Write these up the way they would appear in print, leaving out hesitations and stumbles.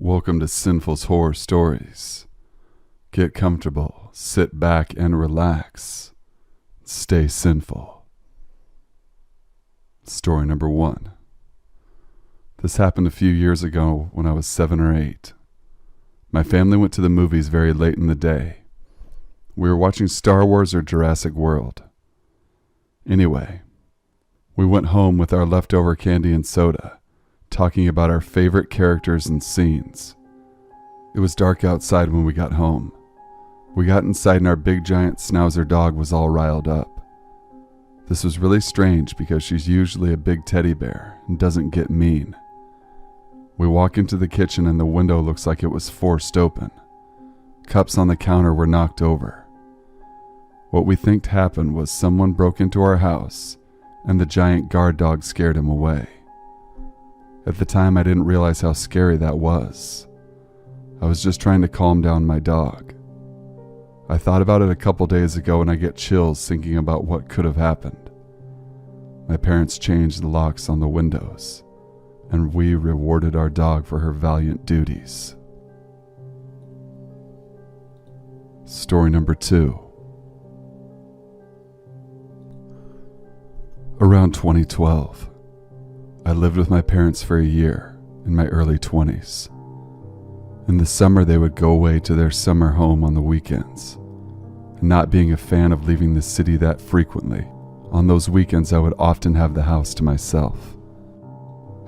Welcome to Sinful's Horror Stories. Get comfortable, sit back, and relax. Stay sinful. Story number 1. This happened a few years ago when I was 7 or 8. My family went to the movies very late in the day. We were watching Star Wars or Jurassic World. Anyway, we went home with our leftover candy and soda, talking about our favorite characters and scenes. It was dark outside when we got home. We got inside and our big giant schnauzer dog was all riled up. This was really strange because she's usually a big teddy bear and doesn't get mean. We walk into the kitchen and the window looks like it was forced open. Cups on the counter were knocked over. What we think happened was someone broke into our house and the giant guard dog scared him away. At the time, I didn't realize how scary that was. I was just trying to calm down my dog. I thought about it a couple days ago and I get chills thinking about what could have happened. My parents changed the locks on the windows, and we rewarded our dog for her valiant duties. Story number 2. Around 2012, I lived with my parents for a year, in my early 20s. In the summer, they would go away to their summer home on the weekends. And not being a fan of leaving the city that frequently, on those weekends I would often have the house to myself.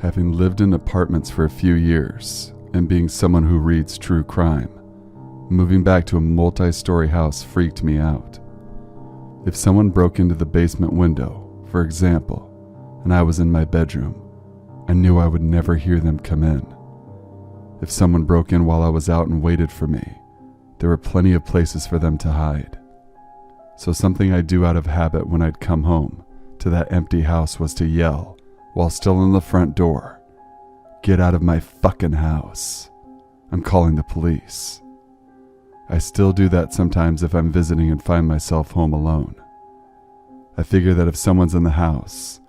Having lived in apartments for a few years, and being someone who reads true crime, moving back to a multi-story house freaked me out. If someone broke into the basement window, for example, and I was in my bedroom, I knew I would never hear them come in. If someone broke in while I was out and waited for me, there were plenty of places for them to hide. So something I'd do out of habit when I'd come home to that empty house was to yell, while still in the front door, "Get out of my fucking house. I'm calling the police." I still do that sometimes if I'm visiting and find myself home alone. I figure that if someone's in the house,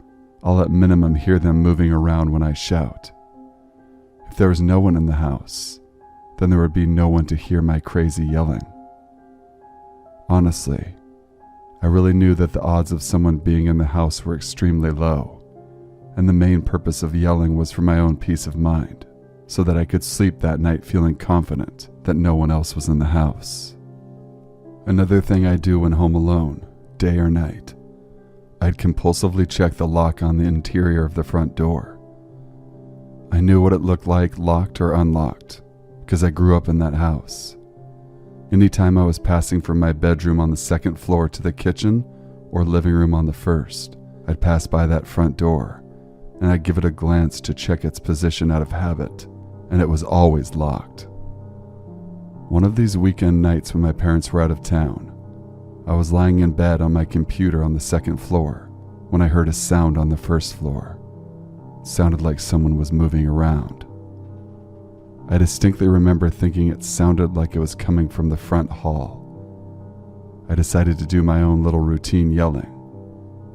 I'll at minimum hear them moving around when I shout. If there was no one in the house, then there would be no one to hear my crazy yelling. Honestly, I really knew that the odds of someone being in the house were extremely low, and the main purpose of yelling was for my own peace of mind, so that I could sleep that night feeling confident that no one else was in the house. Another thing I do when home alone, day or night, I'd compulsively check the lock on the interior of the front door. I knew what it looked like, locked or unlocked, because I grew up in that house. Anytime I was passing from my bedroom on the second floor to the kitchen or living room on the first, I'd pass by that front door, and I'd give it a glance to check its position out of habit, and it was always locked. One of these weekend nights when my parents were out of town, I was lying in bed on my computer on the second floor when I heard a sound on the first floor. It sounded like someone was moving around. I distinctly remember thinking it sounded like it was coming from the front hall. I decided to do my own little routine yelling.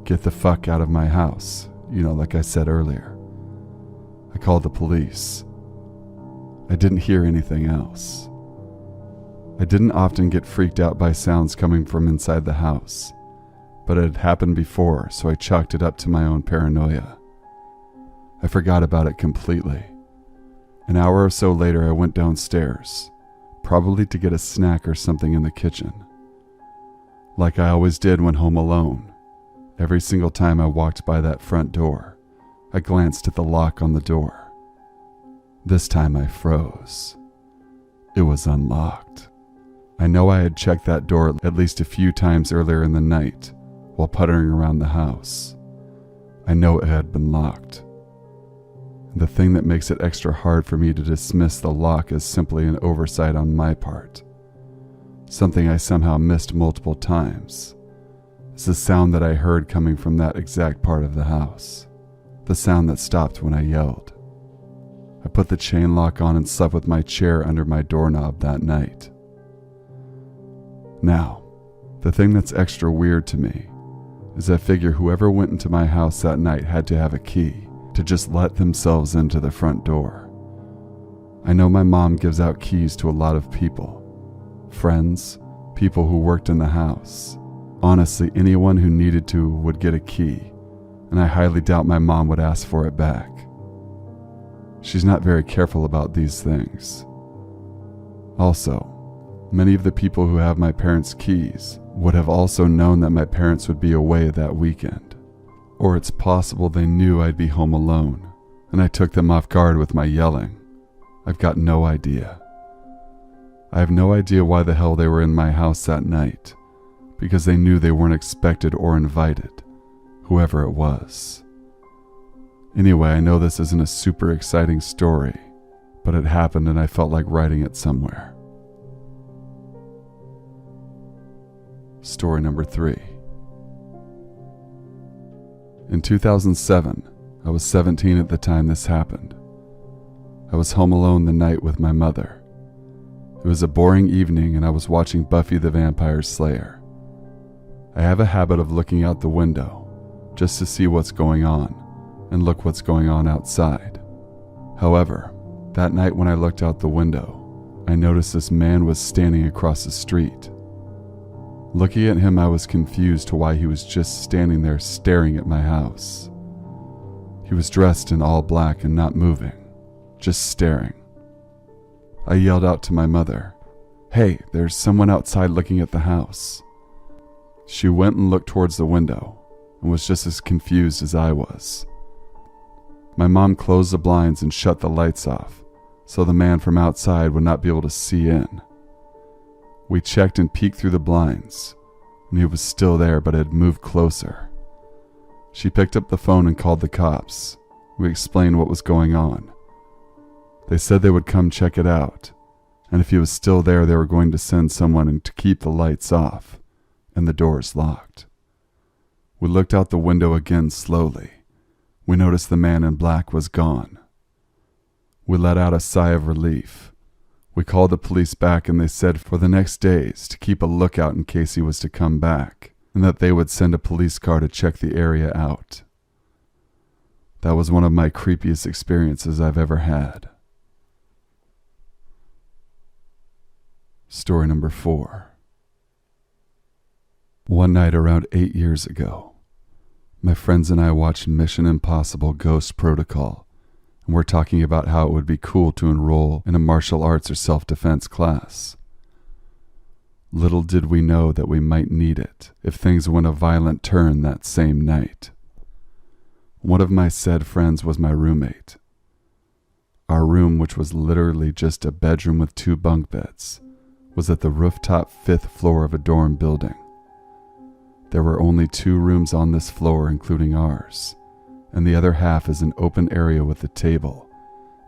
Get the fuck out of my house, like I said earlier. I called the police. I didn't hear anything else. I didn't often get freaked out by sounds coming from inside the house, but it had happened before, so I chalked it up to my own paranoia. I forgot about it completely. An hour or so later, I went downstairs, probably to get a snack or something in the kitchen. Like I always did when home alone, every single time I walked by that front door, I glanced at the lock on the door. This time I froze. It was unlocked. I know I had checked that door at least a few times earlier in the night while puttering around the house. I know it had been locked. And the thing that makes it extra hard for me to dismiss the lock as simply an oversight on my part, something I somehow missed multiple times, is the sound that I heard coming from that exact part of the house, the sound that stopped when I yelled. I put the chain lock on and slept with my chair under my doorknob that night. Now, the thing that's extra weird to me is I figure whoever went into my house that night had to have a key to just let themselves into the front door. I know my mom gives out keys to a lot of people. Friends, people who worked in the house. Honestly, anyone who needed to would get a key, and I highly doubt my mom would ask for it back. She's not very careful about these things. Also, many of the people who have my parents' keys would have also known that my parents would be away that weekend. Or it's possible they knew I'd be home alone, and I took them off guard with my yelling. I've got no idea. I have no idea why the hell they were in my house that night, because they knew they weren't expected or invited, whoever it was. Anyway, I know this isn't a super exciting story, but it happened and I felt like writing it somewhere. Story number 3. In 2007, I was 17 at the time this happened. I was home alone the night with my mother. It was a boring evening and I was watching Buffy the Vampire Slayer. I have a habit of looking out the window just to see what's going on and look what's going on outside. However, that night when I looked out the window, I noticed this man was standing across the street. Looking at him, I was confused to why he was just standing there staring at my house. He was dressed in all black and not moving, just staring. I yelled out to my mother, "Hey, there's someone outside looking at the house." She went and looked towards the window and was just as confused as I was. My mom closed the blinds and shut the lights off so the man from outside would not be able to see in. We checked and peeked through the blinds, and he was still there but had moved closer. She picked up the phone and called the cops. We explained what was going on. They said they would come check it out, and if he was still there, they were going to send someone in to keep the lights off and the doors locked. We looked out the window again slowly. We noticed the man in black was gone. We let out a sigh of relief. We called the police back and they said for the next days to keep a lookout in case he was to come back, and that they would send a police car to check the area out. That was one of my creepiest experiences I've ever had. Story number 4. One night around 8 years ago, my friends and I watched Mission Impossible Ghost Protocol, and we're talking about how it would be cool to enroll in a martial arts or self-defense class. Little did we know that we might need it if things went a violent turn that same night. One of my said friends was my roommate. Our room, which was literally just a bedroom with 2 bunk beds, was at the rooftop 5th floor of a dorm building. There were only 2 rooms on this floor, including ours, and the other half is an open area with a table,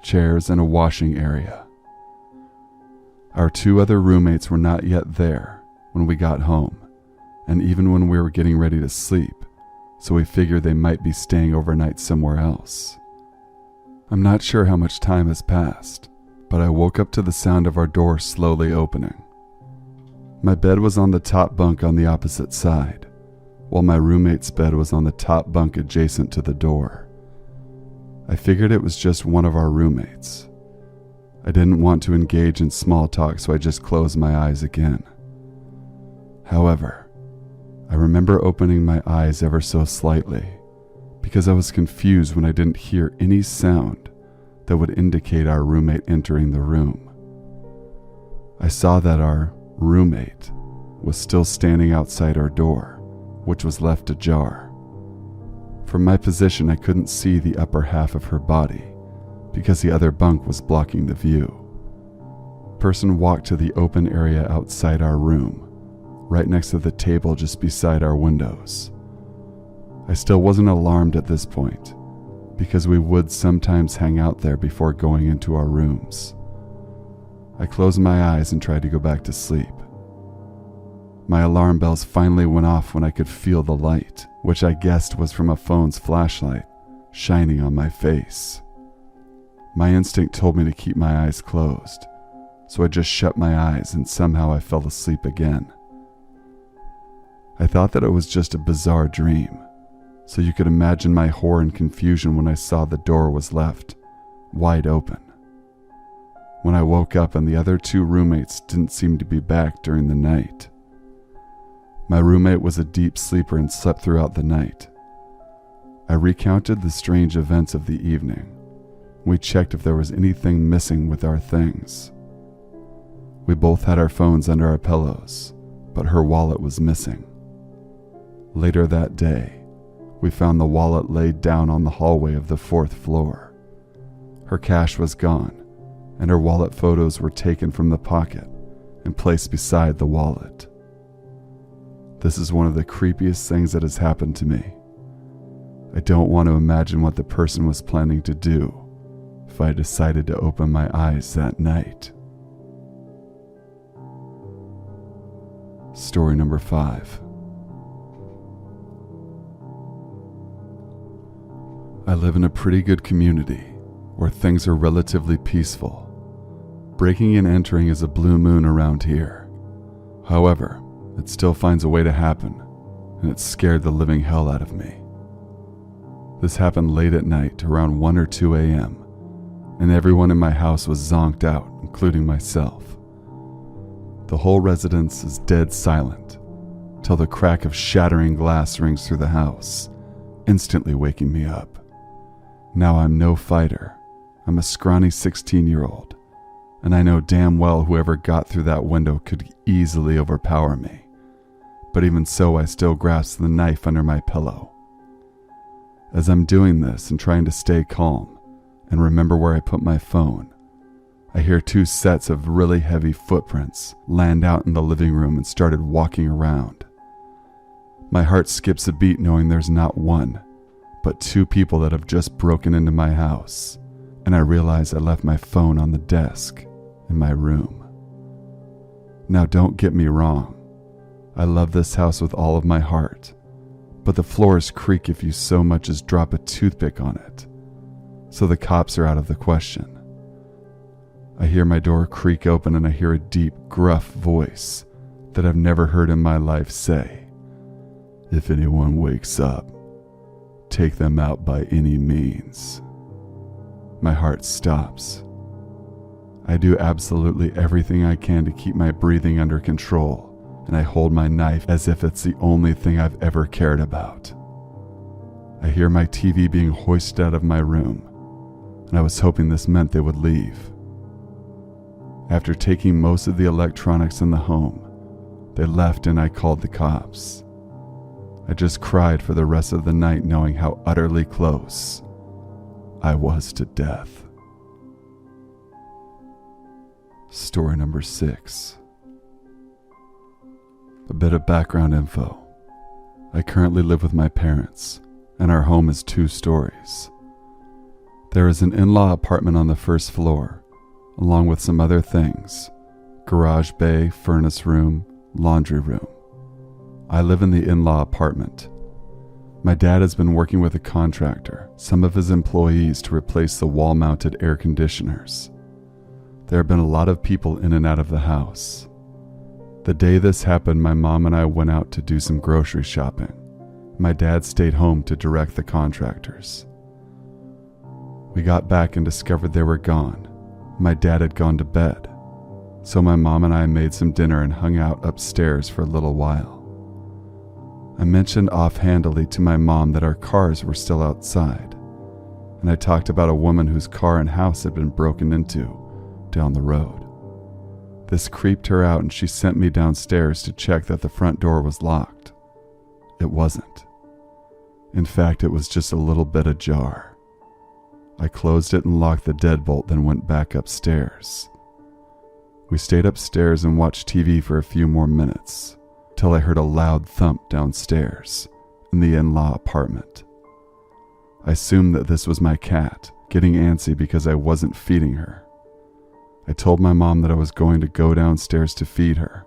chairs, and a washing area. Our 2 other roommates were not yet there when we got home, and even when we were getting ready to sleep, so we figured they might be staying overnight somewhere else. I'm not sure how much time has passed, but I woke up to the sound of our door slowly opening. My bed was on the top bunk on the opposite side, while my roommate's bed was on the top bunk adjacent to the door. I figured it was just one of our roommates. I didn't want to engage in small talk, so I just closed my eyes again. However, I remember opening my eyes ever so slightly because I was confused when I didn't hear any sound that would indicate our roommate entering the room. I saw that our roommate was still standing outside our door, which was left ajar. From my position, I couldn't see the upper half of her body because the other bunk was blocking the view. A person walked to the open area outside our room, right next to the table just beside our windows. I still wasn't alarmed at this point because we would sometimes hang out there before going into our rooms. I closed my eyes and tried to go back to sleep. My alarm bells finally went off when I could feel the light, which I guessed was from a phone's flashlight, shining on my face. My instinct told me to keep my eyes closed, so I just shut my eyes and somehow I fell asleep again. I thought that it was just a bizarre dream, so you could imagine my horror and confusion when I saw the door was left wide open. when I woke up and the other 2 roommates didn't seem to be back during the night. My roommate was a deep sleeper and slept throughout the night. I recounted the strange events of the evening. We checked if there was anything missing with our things. We both had our phones under our pillows, but her wallet was missing. Later that day, we found the wallet laid down on the hallway of the 4th floor. Her cash was gone, and her wallet photos were taken from the pocket and placed beside the wallet. This is one of the creepiest things that has happened to me. I don't want to imagine what the person was planning to do if I decided to open my eyes that night. Story number 5. I live in a pretty good community where things are relatively peaceful. Breaking and entering is a blue moon around here. However, it still finds a way to happen, and it scared the living hell out of me. This happened late at night, around 1 or 2 a.m., and everyone in my house was zonked out, including myself. The whole residence is dead silent, till the crack of shattering glass rings through the house, instantly waking me up. Now I'm no fighter. I'm a scrawny 16-year-old, and I know damn well whoever got through that window could easily overpower me. But even so, I still grasp the knife under my pillow. As I'm doing this and trying to stay calm and remember where I put my phone, I hear 2 sets of really heavy footprints land out in the living room and started walking around. My heart skips a beat knowing there's not 1, but 2 people that have just broken into my house, and I realize I left my phone on the desk in my room. Now don't get me wrong, I love this house with all of my heart, but the floors creak if you so much as drop a toothpick on it, so the cops are out of the question. I hear my door creak open and I hear a deep, gruff voice that I've never heard in my life say, "If anyone wakes up, take them out by any means." My heart stops. I do absolutely everything I can to keep my breathing under control, and I hold my knife as if it's the only thing I've ever cared about. I hear my TV being hoisted out of my room, and I was hoping this meant they would leave. After taking most of the electronics in the home, they left and I called the cops. I just cried for the rest of the night knowing how utterly close I was to death. Story number 6. A bit of background info. I currently live with my parents, and our home is 2 stories. There is an in-law apartment on the 1st floor, along with some other things: garage bay, furnace room, laundry room. I live in the in-law apartment. My dad has been working with a contractor, some of his employees, to replace the wall-mounted air conditioners. There have been a lot of people in and out of the house. The day this happened, my mom and I went out to do some grocery shopping. My dad stayed home to direct the contractors. We got back and discovered they were gone. My dad had gone to bed, so my mom and I made some dinner and hung out upstairs for a little while. I mentioned offhandedly to my mom that our cars were still outside, and I talked about a woman whose car and house had been broken into down the road. This creeped her out and she sent me downstairs to check that the front door was locked. It wasn't. In fact, it was just a little bit ajar. I closed it and locked the deadbolt, then went back upstairs. We stayed upstairs and watched TV for a few more minutes, till I heard a loud thump downstairs in the in-law apartment. I assumed that this was my cat getting antsy because I wasn't feeding her. I told my mom that I was going to go downstairs to feed her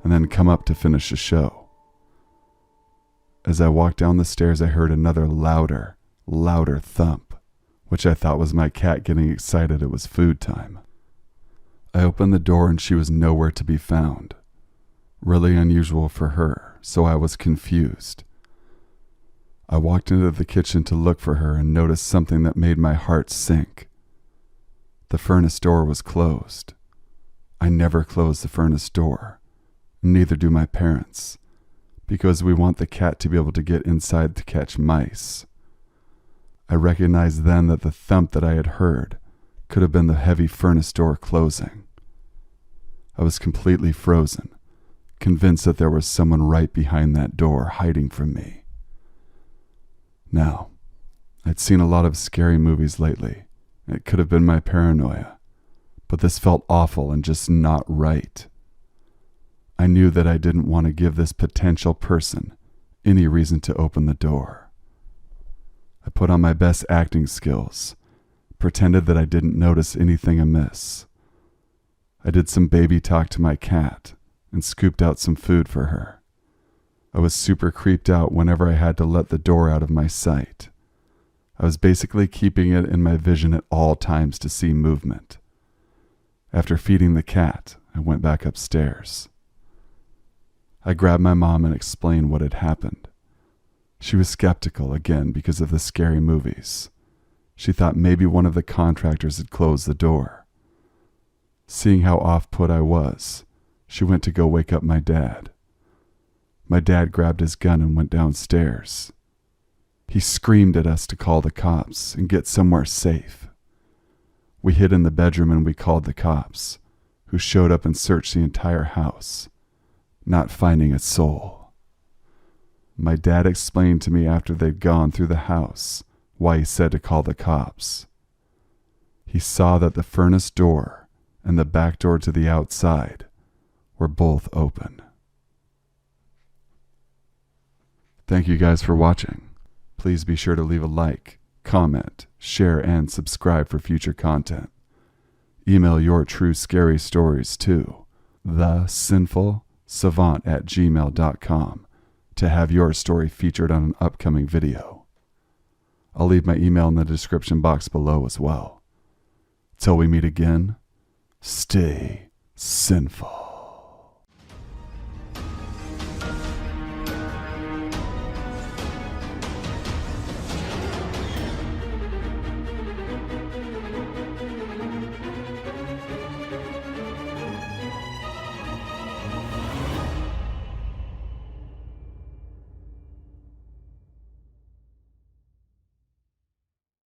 and then come up to finish the show. As I walked down the stairs, I heard another louder thump, which I thought was my cat getting excited it was food time. I opened the door and she was nowhere to be found. Really unusual for her, so I was confused. I walked into the kitchen to look for her and noticed something that made my heart sink. The furnace door was closed. I never close the furnace door. Neither do my parents, because we want the cat to be able to get inside to catch mice. I recognized then that the thump that I had heard could have been the heavy furnace door closing. I was completely frozen, convinced that there was someone right behind that door hiding from me. Now, I'd seen a lot of scary movies lately. It could have been my paranoia, but this felt awful and just not right. I knew that I didn't want to give this potential person any reason to open the door. I put on my best acting skills, pretended that I didn't notice anything amiss. I did some baby talk to my cat and scooped out some food for her. I was super creeped out whenever I had to let the door out of my sight. I was basically keeping it in my vision at all times to see movement. After feeding the cat, I went back upstairs. I grabbed my mom and explained what had happened. She was skeptical again because of the scary movies. She thought maybe one of the contractors had closed the door. Seeing how off-put I was, she went to go wake up my dad. My dad grabbed his gun and went downstairs. He screamed at us to call the cops and get somewhere safe. We hid in the bedroom and we called the cops, who showed up and searched the entire house, not finding a soul. My dad explained to me after they'd gone through the house why he said to call the cops. He saw that the furnace door and the back door to the outside were both open. Thank you guys for watching. Please be sure to leave a like, comment, share, and subscribe for future content. Email your true scary stories to thesinfulsavant@gmail.com to have your story featured on an upcoming video. I'll leave my email in the description box below as well. Till we meet again, stay sinful.